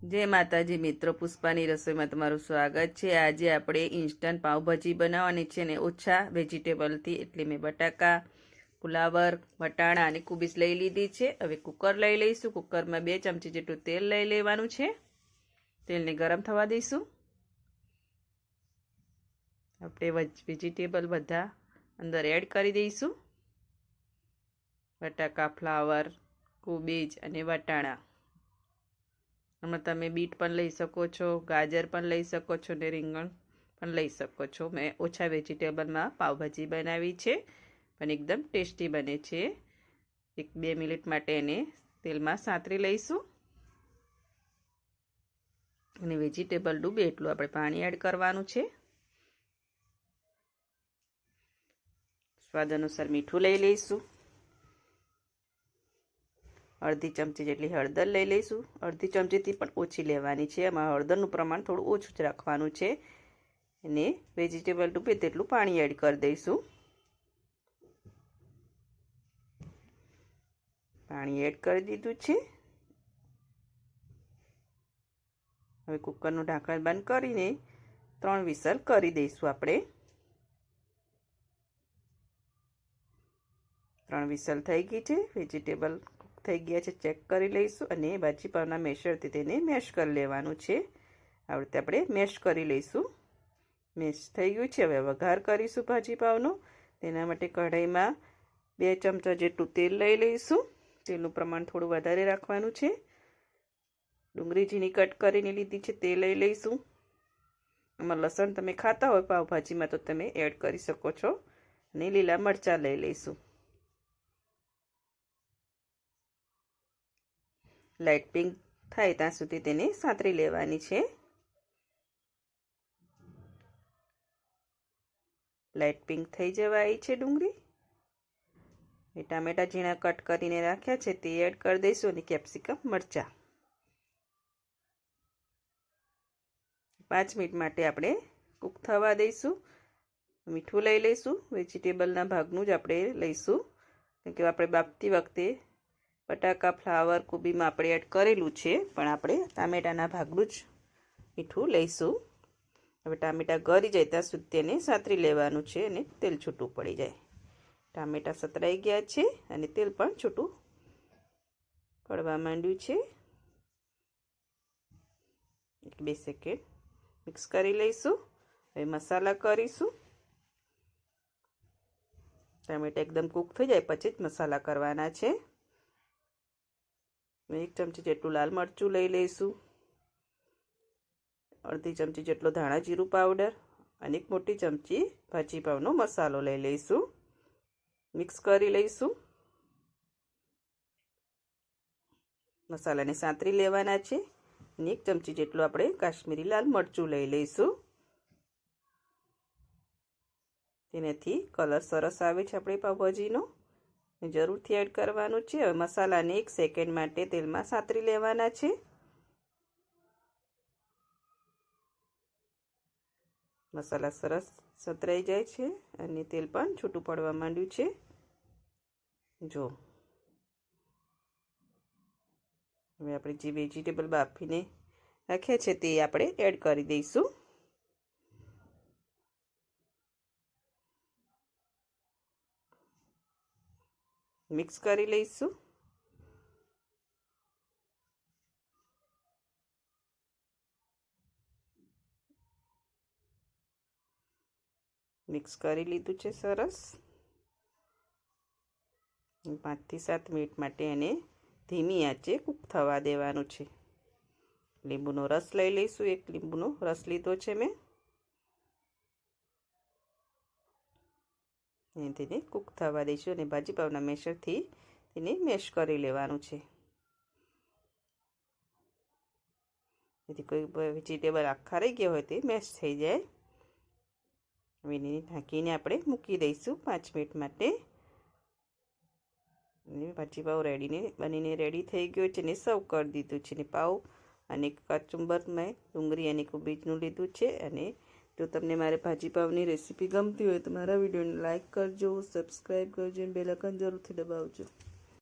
जय माताजी मित्रों, पुष्पानी रसोई में तमारुं स्वागत है। आज આપણે ઇન્સ્ટન્ટ પાવભાજી બનાવવાની છે ને ઓછા વેજીટેબલથી, એટલે મેં બટાકા, ફુલાવર, વટાણા અને કુબીસ લઈ લીધી છે। હવે કુકર લઈ લઈશું। કુકરમાં 2 ચમચી જેટલું તેલ લઈ લેવાનું છે। તેલને ગરમ થવા દઈશું। આપણે વેજીટેબલ બધા અંદર એડ કરી દઈશું। બટાકા, ફ્લાવર, કુબીજ અને વટાણા। આમાં તમે બીટ પણ લઈ શકો છો, ગાજર પણ લઈ શકો છો ને રીંગણ પણ લઈ શકો છો। મેં ઓછા વેજીટેબલમાં પાવભાજી બનાવી છે, પણ એકદમ ટેસ્ટી બને છે। 1-2 મિનિટ માટે એને તેલમાં સાંતરી લઈશું અને વેજીટેબલ ડૂબે એટલું આપણે પાણી એડ કરવાનું છે। સ્વાદ અનુસાર મીઠું લઈ લઈશું। અડધી ચમચી જેટલી હળદર લઈ લઈશું। અડધી ચમચીથી પણ ઓછી લેવાની છે। આમાં હળદરનું પ્રમાણ થોડું ઓછું જ રાખવાનું છે અને વેજીટેબલ ડૂબે તેટલું પાણી એડ કરી દઈશું। પાણી એડ કરી દીધું છે। હવે કુકરનું ઢાંકણ બંધ કરીને 3 વિસલ કરી દઈશું। આપણે 3 વિસલ થઈ ગઈ છે। વેજીટેબલ થઈ ગયા છે, ચેક કરી લઈશું અને ભાજી પાવના મેશરથી તેને મેશ કરી લેવાનું છે। આ રીતે આપણે મેશ કરી લઈશું। મેશ થઈ ગયું છે। હવે વઘાર કરીશું ભાજી પાવનો। તેના માટે કઢાઈમાં 2 ચમચા જેટલું તેલ લઈ લઈશું। તેલનું પ્રમાણ થોડું વધારે રાખવાનું છે। ડુંગળી ઝીણી કટ કરીને લીધી છે તે લઈ લઈશું। આમાં લસણ તમે ખાતા હોય પાવભાજીમાં તો તમે એડ કરી શકો છો અને લીલા મરચાં લઈ લઈશું। લાઇટ પિંક થાય ત્યાં સુધી તેને સાંતરી લેવાની છે। લાઇટ પિંક થઈ જવા આવી છે ડુંગળી। ટામેટા ઝીણા કટ કરીને રાખ્યા છે તે એડ કરી દઈશું અને કેપ્સિકમ મરચાં। 5 મિનિટ માટે આપણે કૂક થવા દઈશું। મીઠું લઈ લઈશું। વેજીટેબલના ભાગનું જ આપણે લઈશું, કેમ કે આપણે બાફતી વખતે બટાકા, ફ્લાવર, કોબીમાં આપણે એડ કરેલું છે, પણ આપણે ટામેટાના ભાગનું જ મીઠું લઈશું। હવે ટામેટા ગળી જાય ત્યાં સુધી તેને સાંતરી લેવાનું છે અને તેલ છૂટું પડી જાય। ટામેટા સતરાઈ ગયા છે અને તેલ પણ છૂટું પડવા માંડ્યું છે। 1-2 સેકન્ડ મિક્સ કરી લઈશું। હવે મસાલા કરીશું। ટામેટા એકદમ કૂક થઈ જાય પછી જ મસાલા કરવાના છે। 1 ચમચી જેટલું લાલ મરચું લઈ લઈશું। અડધી ચમચી જેટલો ધાણા જીરું પાવડર અને 1 મોટી ચમચી ભાજી પાવનો મસાલો લઈ લઈશું। મિક્સ કરી લઈશું। મસાલાને સાંતરી લેવાના છે અને 1 ચમચી જેટલું આપણે કાશ્મીરી લાલ મરચું લઈ લઈશું। તેનાથી કલર સરસ આવે છે આપણી પાવભાજીનો, જરૂરથી એડ કરવાનું છે। હવે મસાલાને 1 સેકન્ડ માટે તેલમાં સાંતરી લેવાના છે। મસાલા સરસ સતરાઈ જાય છે અને તેલ પણ છૂટું પડવા માંડ્યું છે। જો હવે આપણે જે વેજીટેબલ બાફીને રાખ્યા છે તે આપણે એડ કરી દઈશું। મિક્સ કરી લઈશું। મિક્સ કરી લીધું છે સરસ। 5 થી 7 મિનિટ માટે એને ધીમી આંચે કૂક થવા દેવાનું છે। લીંબુનો રસ લઈ લઈશું। 1 લીંબુનો રસ લીધો છે મેં, તેને કૂક થવા દઈશું અને ભાજી પાવના મેશરથી તેને મેશ કરી લેવાનું છે, જેથી કોઈ વેજીટેબલ આખા રહી ગયા હોય તે મેશ થઈ જાય। હવે એને ઢાંકીને આપણે મૂકી દઈશું 5 મિનિટ માટે। અને ભાજી પાવ બનીને રેડી થઈ ગયો છે અને સર્વ કરી દીધું છે। ને પાવ અને કચુંબર મેં ડુંગળી અને કોબીજનું લીધું છે। અને જો તમને મારે ભાજી પાવની રેસીપી ગમતી હોય તો મારા વિડીયોને લાઇક કરજો, સબસ્ક્રાઈબ કરજો અને બેલ આઇકન જરૂરથી દબાવજો।